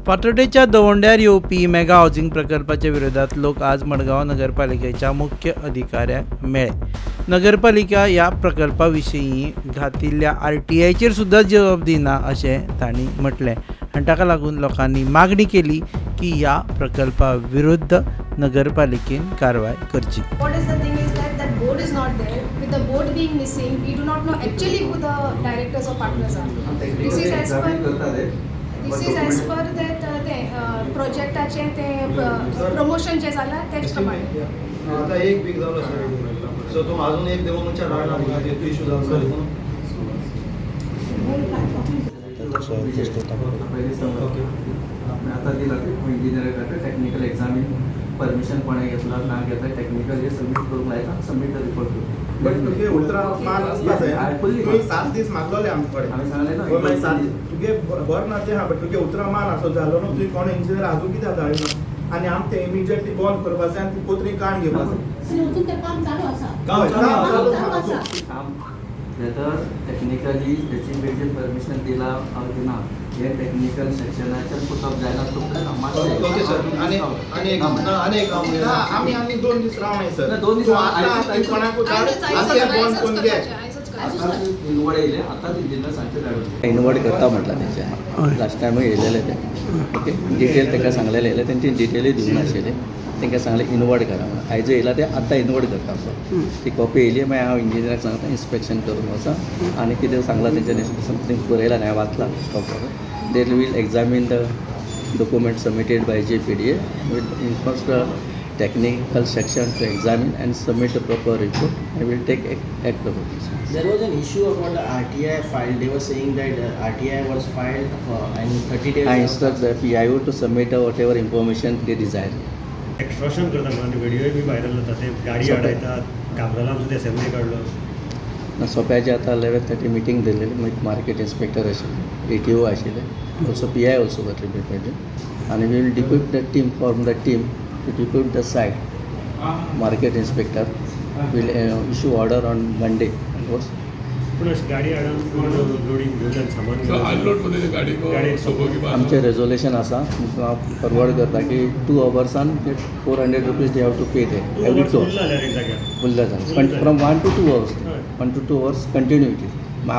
फातोड्डेच्या दवंड्यार येवपी mega housing प्रकल्पाच्या विरोधात लोक आज मडगांव नगरपालिकेच्या मुख्य अधिकाऱ्यांक मेळ्ळे. नगरपालिका ह्या प्रकल्पा विशीं घातिल्ल्या RTIचेर सुद्दां जबाब दिना अशें तांणी म्हटलें आनी ताका लागून लोकांनी मागणी केली की ह्या प्रकल्पा विरुद्ध नगरपालिकेन कारवाय करची. What is the thing is that board is not there. With the board being missing, we do not know actually who the directors or partners are. This is as per that projectaचे ते promotion जे जाला तेच प्रमाणे. आता एक weak झालं sir. So तो अजून एक देवा म्हणजे राहणार तो इश्यू झाला सर. आता दिला इंजिनियर टेक्निकल एक्झाम परमिशन कोणे घेतला ना घेतला टेक्निकल हे सबमिट करून लायता सबमिट रिपोर्ट करू. बट तुगे उतरा मान असता जाय. तुगे 7 दीस मागलोले आमकडे. आम्ही सांगले ना पण 7 तुगे बर ना ते हा बट तुगे उतरा मान असो झालो ना तुगे कोण इंजिनियर आजू कित्याक धाडलो आणि आम ते इमिडिएटली बॉल करपाचे आणि ती कोत्री काण घेवपाचे. अजून ते काम चालू आसा. काम चालू काम तर टेक्निकली त्याची बेजी परमिशन दिला ना हे टेक्निकल सेक्शनाच्या पुटअप जायला तो ओके सर. आणि एक आम्ही 2 दीस रावणे सर. 2 दीस आता कोणाको धाड आता बॉल कोण घे. इनवर्ड येयले आता इंजिनियर सांगते धाडून इनवर्ड करता म्हटलं तेचे लास्ट टायम येयलेले ते ओके डिटेल ताका सांगलेले येयले तेंची डिटेलूय दिवंक नाशिल्ले. तांकां सांगलें इनवर्ड करा म्हणून आयज येयला ते आतां इनवर्ड करता सो ती कॉपी येयली मागीर हांव इंजिनियराक सांगता इन्स्पेक्शन करून वचा आनी कितें सांगलां तेंच्यानी समथींग बरयलां हांवें वाचलां stop they will examine the document submitted by JPDA will inform the technical section to examine and submit a proper report. I will take act of it. There was an issue about the RTI file. They were saying that RTI was filed and 30 days. I instruct the PIO to submit whatever information they desire. एक्स्ट्रॉशन करता म्हणजे video बी viral जाता ते गाडी आडयतात काबरालांचो ते assembly काडलो. सोप्याचे आतां 11:30 meeting दिल्लेली मार्केट इन्स्पेक्टर आशिल्ले ATO आशिल्ले ऑल्सो PI ऑल्सो वतले पेपराचे आनी we will equip the team form the team to equip the site. Market inspector will issue order on Monday. पूण अशी गाडी हाडून लोडिंग घेवन सामान गाडी आमचें रेजोल्युशन आसा फॉरवर्ड करता की 2 hours 400 rupees they have to pay ते एवरी टू फुल जाता from 1 to 2 hours 1 to 2 hours continuity.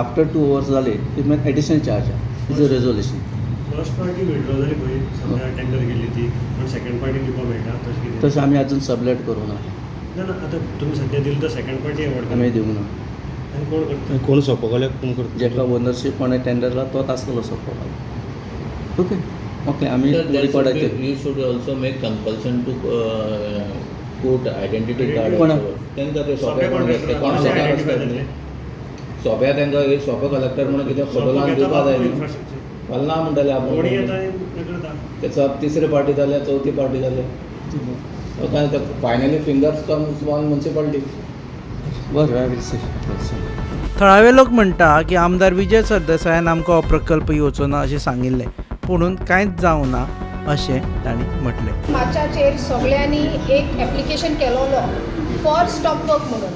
After 2 hours जाले ती मागीर additional charge is a resolution. First party withdraw जाली पळय समजा टेंडर गेली ती पण सेकंड पार्टी दिवपाक मेळटा तशें तशें आमी अजून सबलेट करूं ना. ना आतां तुमी सद्या दिली तर सेकंड पार्टी अवॉर्ड आमी दिवंक ना. आनी कोण करता कोण सोंपोवले कोण करता जेका ओनरशीप कोणें टेंडरला तोच आसतलो सोंपोवपाक. ओके ओके आमी रिकॉर्डाचेर You should also make compulsion to put identity card. कोणा तांकां ते सोप्या सोप्या कोण कॉन्ट्रॅक्टर सोप्या तांकां एक सोपो कलेक्टर म्हणून कितें फोटो लावन दिवपा जाय न्ही. फाल्यां म्हणटाले कोणी आपूण येता हें करता त्याचा तिसरी पार्टी जाल्या चवथी पार्टी जाल्या काय finally fingers comes one municipality. बरें थळावे लोक म्हणटा की आमदार विजय सरदेसायान आमकां हो प्रकल्प येवचो ना अशें सांगिल्लें पुणून कांयच जावं ना अशें तांणी म्हटलें. माच्याचेर सगळ्यांनी एक एप्लिकेशन केलोलो फॉर स्टॉप वर्क म्हणून.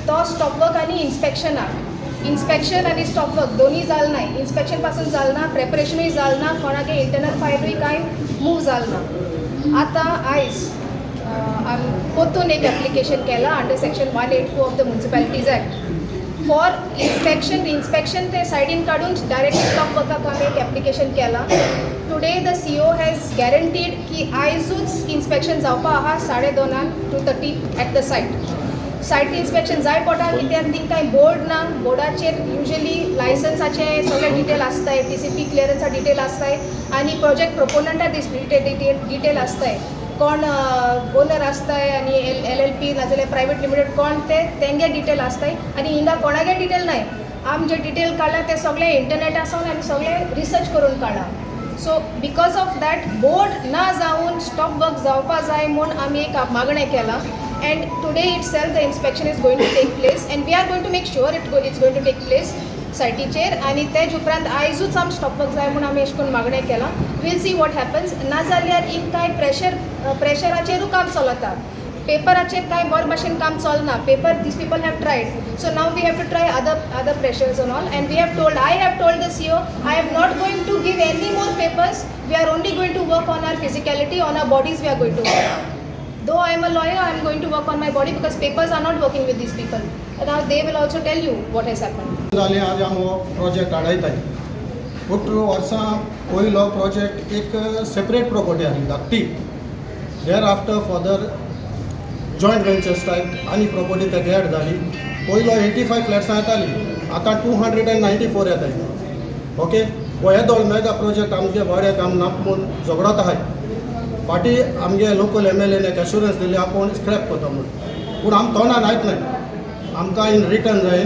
तो स्टॉप वर्क आनी इन्स्पेक्शन आनी स्टॉप वर्क दोनूय जालें ना. इन्स्पेक्शन पासून जालें ना, प्रेपरेशनूय जालें ना, कोणागे इंटरनल फायलूय कांय मूव जालें ना. आतां आयज परतून एक एप्लिकेशन केला under section 184 of the municipalities act for inspection ते सायडीन काडून डायरेक्ट स्टॉप वर्काक आमी एक एप्लिकेशन केला. Today the CO has guaranteed की आयजूच इन्स्पेक्शन जावपा आहा 2:30 to 2:30 at the site inspection जाय पडटा कित्याक तिंकां बोर्ड ना. बोर्डाचेर युजली लायसन्साचे सगळे डिटेल आसताय, TCP क्लियरन्सा डिटेल आसताय आनी प्रोजेक्ट प्रोपोनंटा डिटेल आसताय. कोण ओनर आसताय आनी LLP नाजाल्यार प्रायवेट लिमिटेड कोण तेंगे डिटेल आसताय आनी हिंगा कोणागे डिटेल नाय. आम जे डिटेल काडला ते सगळे इंटरनेटा सावन आमी सगळे रिसर्च करून काडला. So because of that board ना जावन स्टॉप वर्क जावपा जाय म्हूण आमी एक मागणें केलां. and today itself the inspection is going to take place and we are going to make sure it's going to take place सायटीचेर आनी तेज उपरांत आयजूच आम स्टॉप वर्क जाय म्हूण आमी अशें करून मागणें केलां. We'll see what happens. नाजाल्यार एक कांय प्रेशराचेरूय काम चलता. पेपराचेर कांय बरे भाशेन काम चलना. Paper these people have tried. So now we have to try other pressures and all, and I have told the CEO, I am not going to give any more papers. We are only going to work on our physicality, on our bodies we are going to work. Though I am a lawyer, I am going to work on my body because papers are not working with these people. And now they will also tell you what has happened. जाले आज हांव हो project हाडयताय. But वर्सां पयलो project एक separate property आसली धाकटी. There after further joint ventures type आनी प्रॉपर्टी ते एड जाली. पयलो 85 फ्लॅट्सां येताली, आतां 294 येताय. ओके, हो येदोळ मेगा प्रोजेक्ट आमगे वाड्याक आम नाप म्हूण झगडत आहाय. फाटी आमगे लोकल MLA एक एश्युरन्स दिली आपूण स्क्रॅप करता म्हणून. पूण आम तोंडान आयकनाय. आमकां इन रिटर्न जाय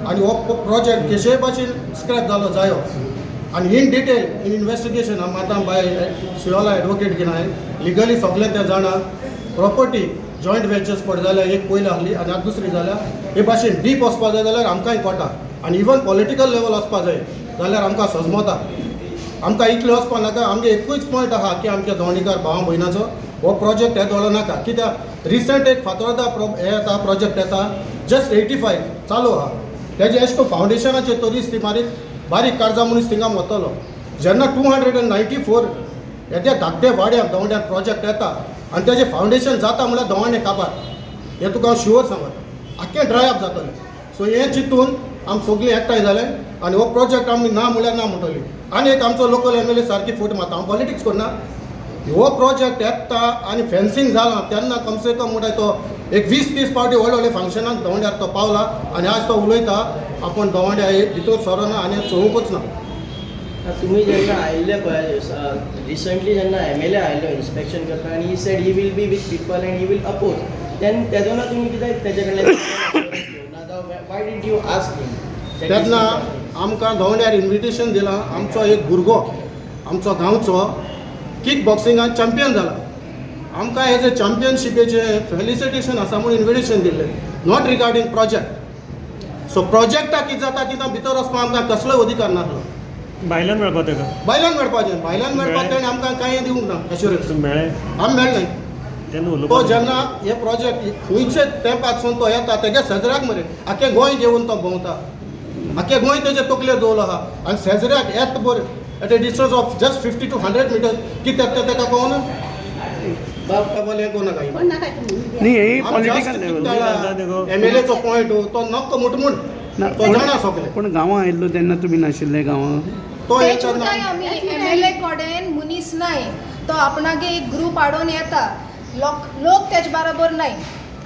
आनी हो प्रोजेक्ट केशे भाशेन स्क्रॅप जालो जायो. आनी इन डिटेल इन इन्वेस्टिगेशन आतां बाय शिवाला एडवोकेट घेवन हांवें लिगली सगळें तें जाणा. प्रॉपर्टी जॉयंट वेंचर्स पड जाल्यार एक पयली आहली आनी आतां दुसरी जाल्यार हे भाशेन डीप वचपा जाय जाल्यार आमकांय कोटा. आनी इवन पॉलिटिकल लेवल वचपा जाय जाल्यार आमकां सजमता. आमकां इतलें वचपा नाका. आमगे एकूच पॉयंट आहा की आमच्या दोंडीकार भावा भयणाचो हो प्रोजेक्ट येदोळो नाका. कित्याक रिसंट एक फातोर्डा हे येता प्रोजेक्ट येता जस्ट 85 चालू आहा. तेजे एश को फावंडेशनाचेर तोरीच ती मारीत बारीक कर्जा मनीस थिंगा वतलो. जेन्ना 294 येद्या धाकटे वाड्याक दोंड्याक प्रोजेक्ट येता आनी तेजें फावंडेशन जाता म्हळ्यार दोंडे काबार. हें तुका हांव शुअर सांगता. आख्खें ड्राय अप जातलें. सो हें चिंतून आमी सगळीं एकठांय जाले आनी हो प्रोजेक्ट आमी ना म्हळ्यार ना म्हणटली. आनी एक आमचो लोकल MLA सारकी फूट मारता. हांव पॉलिटिक्स करना. हो प्रोजेक्ट येता आनी फेन्सींग जालां तेन्ना कम से कम म्हणटा तो एक 20-30 पावटी व्हडले व्हडले फंक्शनाक दोंड्यार तो पावला आनी आज तो उलयता आपूण दोंड्या भितर सरोना आनी चोवूंकच ना. तुम्ही जेन्ना आयिल्ले पळय रिसंटली जेन्ना MLA आयिल्लो इन्स्पेक्शन करता आनी he said he will be with people and he will oppose तेदोना तुमी कित्याक तेजे कडल्यान why did you ask him? तेन्ना आमकां दोंड्यार इन्विटेशन दिलां. आमचो एक भुरगो आमचो गांवचो किक बॉक्सिंगान चॅम्पियन जाला. आमकां एज ए चॅम्पियनशिपेचें फेलिसिटेशन आसा म्हूण इन्विटेशन दिल्लें. Not regarding project. सो प्रोजेक्टाक कितें जाता तितून भितर वचपाक आमकां कसलोय अधिकार नासलो. भायल्यान मेळपा तेका भायल्यान मेळपाचें. भायल्यान मेळपाक तेणें आमकां कांय दिवंक ना एश्युरन्स. मेळ्ळें आमी मेळ्ळें. तेन्ना तो उलोवपाक जेन्ना हे प्रोजेक्ट खंयचे तेंपासून तो येता तेगे शेजऱ्याक मरे आख्खें गोंय घेवन तो भोंवता. आख्खें गोंय तेजे तकलेर दवरलो आहा आनी शेजऱ्याक येत बर at a distance of just 50 to 100 metre कित्याक तें तेका कळना. हें कोण नाका. नाही हे पॉलिटिकल लेवल MLAचो पॉयंट तो नक्क मुटमूण तो जाणा सगळें. पण गांवां आयिल्लो तेन्ना तुमी नाशिल्ले गांवां. तो तेच येता म्हणटाय आमी MLA कडेन मनीस नाय. तो आपणागे एक ग्रूप हाडून येता. लोक तेज बरोबर नाय.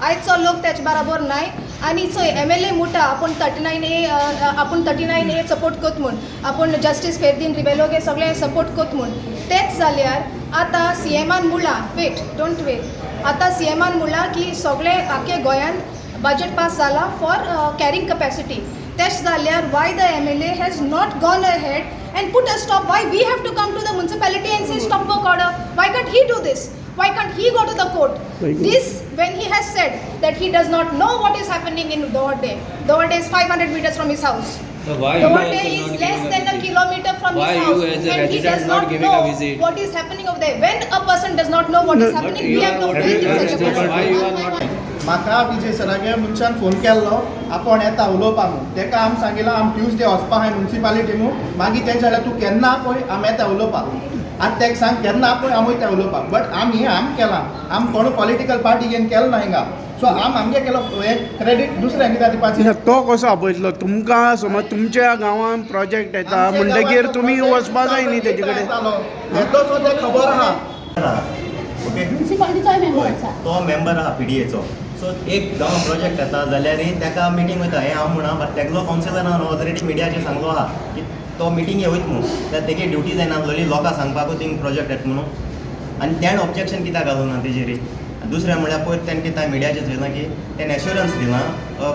आयचो लोक तेज बरोबर नाय. आनी चोय MLA मुटा आपूण 39A सपोर्ट कोत म्हूण आपूण जस्टीस फेरदीन रिबेलोगे सगळे सपोर्ट कोत म्हूण. तेच जाल्यार आतां CMान मुळा डोंट वेट. आतां CMान मुळा की सगळे आख्खे गोंयांत बजेट पास जाला फॉर कॅरिंग कॅपेसिटी. तेच जाल्यार why the MLA has not gone ahead and put a stop. Why we have to come to the municipality and say stop work order? Why can't he do this? Why can't he go to the court? This when he has said that he does not know what is happening in Dohade. Dohade is 500 meters from his house. So why you Dohade also is not less giving than a kilometer from Why his you house. as a And he resident does not not giving know a visit? what is happening over there. When a person does not know what is happening, we have no faith in such a person. Why you are not? म्हाका विजय सरागे मनशान phone केल्लो आपूण येता उलोवपाक म्हणून. तेका आमी सांगिल्लो आमी ट्युजडे वचपा आहाय म्युनिसिपालिटी म्हणून. मागीर तें जाल्यार तूं केन्ना पळय आमी येता उलोवपाक. आतां तेका सांग केन्ना पळय आमी वयता उलोवपाक. बट आमी केलां. आमी कोण पॉलिटिकल पार्टी घेवन केलो ना हिंगा. सो आमगे केलो हे क्रेडीट दुसऱ्यांक कित्याक दिवपाचें. तो कसो आपयतलो तुमकां? समज तुमच्या गांवांत प्रोजेक्ट येता म्हणटकीर तुमी वचपा जाय न्ही तेजे कडेन. येतो सो तें खबर आहा. ओके तो मेंबर आहा PDAचो. सो एक गांव प्रोजेक्ट येता जाल्यार तेका मिटींग वयता. हें हांव म्हणा तेगलो कावन्सिलरान ऑलरेडी मिडियाचेर सांगलो आहा की तो मिटींगे वयत म्हणून. जाल्यार तेगे ड्युटी जायना आसलोली लोकांक सांगपाकूच थिंग प्रोजेक्ट येता म्हणून. आनी तेणें ऑब्जेक्शन कित्याक घालूं ना तेजेर. दुसरें म्हळ्यार पयर तेणें कितें मिडियाचेर चयलां की तेणें एश्युरन्स दिलां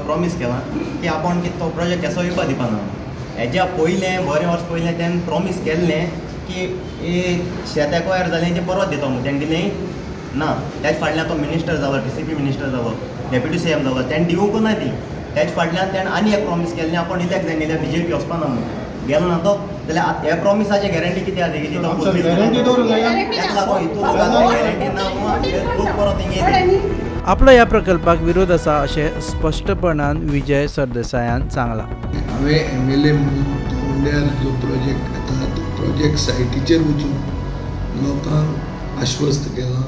प्रॉमीस केलां की आपूण कितें तो प्रोजेक्ट केसो येवपा दिवपाना. हेज्या पयलें बरें वर्स पयलें तेणें प्रॉमीस केल्लें की शेत एक्वायर जालें तें परत दिता म्हणून. तेणें दिलें ना. तेच फाटल्यान तो मिनिस्टर जालो TCP मिनिस्टर जालो डेप्युटी CM जालो. तेणें दिवंकूच ना ती. तेच फाटल्यान तेणें आनी एक प्रॉमीस केल्लें आपूण इलेक्ट जाय जाल्यार BJP वचपाना म्हणून. गेलो ना तो जाल्यार हे प्रॉमिसाची गॅरंटी कितें आसा की तो गॅरंटी दवरूंक जाय. तेका लागून हितून गॅरंटी ना परत हिंगे आपलो ह्या प्रकल्पाक विरोध आसा अशें स्पश्टपणान विजय सरदेसायान सांगला. हांवें MLA म्हणून तोंड्यार जो प्रोजेक्ट येता तो प्रोजेक्ट सायटीचेर वचून लोकांक आश्वस्त केलां,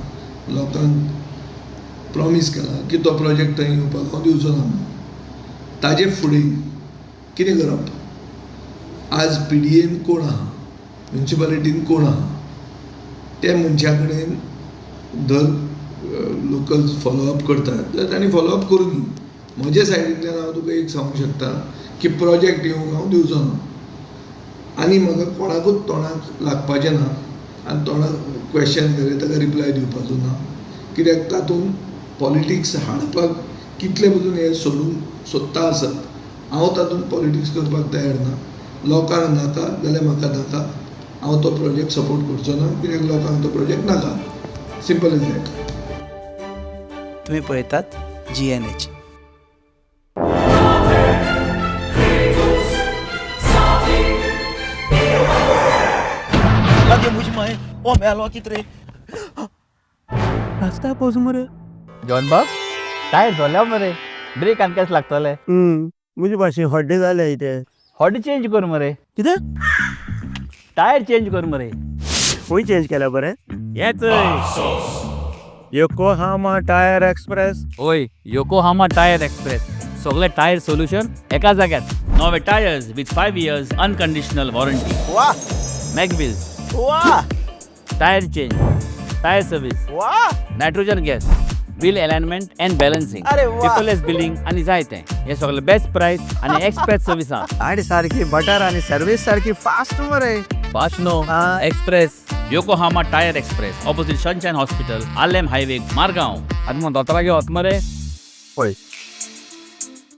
लोकांक प्रॉमीस केलां की तो प्रोजेक्ट थंय येवपाक हांव दिवचो ना. ताजे फुडें कितें करप? आज PDAन कोण आहा, म्युन्सिपालिटीन कोण आहा, त्या मनशा कडेन दर लोकल फॉलोअप करतात तर तांणी फॉलोअप करूं दी. म्हज्या सायडींतल्यान हांव तुका एक सांगूंक शकता की प्रोजेक्ट येवंक हांव दिवचो ना आनी म्हाका कोणाकूच तोंडाक लागपाचें ना आनी तोंडाक क्वेश्चन केलें ताका रिप्लाय दिवपाचो ना. कित्याक तातूंत पॉलिटिक्स हाडपाक कितले पसून हे सोडूंक सोदता आसत. हांव तातूंत पॉलिटिक्स करपाक तयार ना. लोकांक नाका जाल्यार म्हाका नाका, हांव तो प्रोजेक्ट सपोर्ट करचो ना कित्याक लोकांक तो प्रोजेक्ट नाका. Simple is that. तुम्ही पळयतात GNH. जॉन बाब टायर झाल्या मरे, ब्रेक आनी केस लागतले. मुझे भाशेन हड्डे जाले इथे. हॉडी चेंज कर मरे. कितें? टायर चेंज कर मरे. खंय चेंज केल्या बरें? येच योकोहामा टायर एक्सप्रेस. होय, योकोहामा टायर एक्सप्रेस. सगळे टायर सोल्युशन एका जाग्यात. नवे tyres with 5 years unconditional warranty. वाह मॅगविल्स, वाह टायर चेंज, टायर सर्विस, वाह. Nitrogen gas, wheel alignment and balancing, अरे वा. पेपरलेस बिलिंग आणि जायते. हे सगळे बेस्ट प्राइस आणि एक्सप्रेस सर्विस आहा. आणि सारखी बटर आणि सर्विस सारखी फास्ट मरे. Fast no, express. Yokohama tyre express, opposite sunshine hospital, Alem highway, Margao. आनी मग दोतोरागे वच मरे. पळय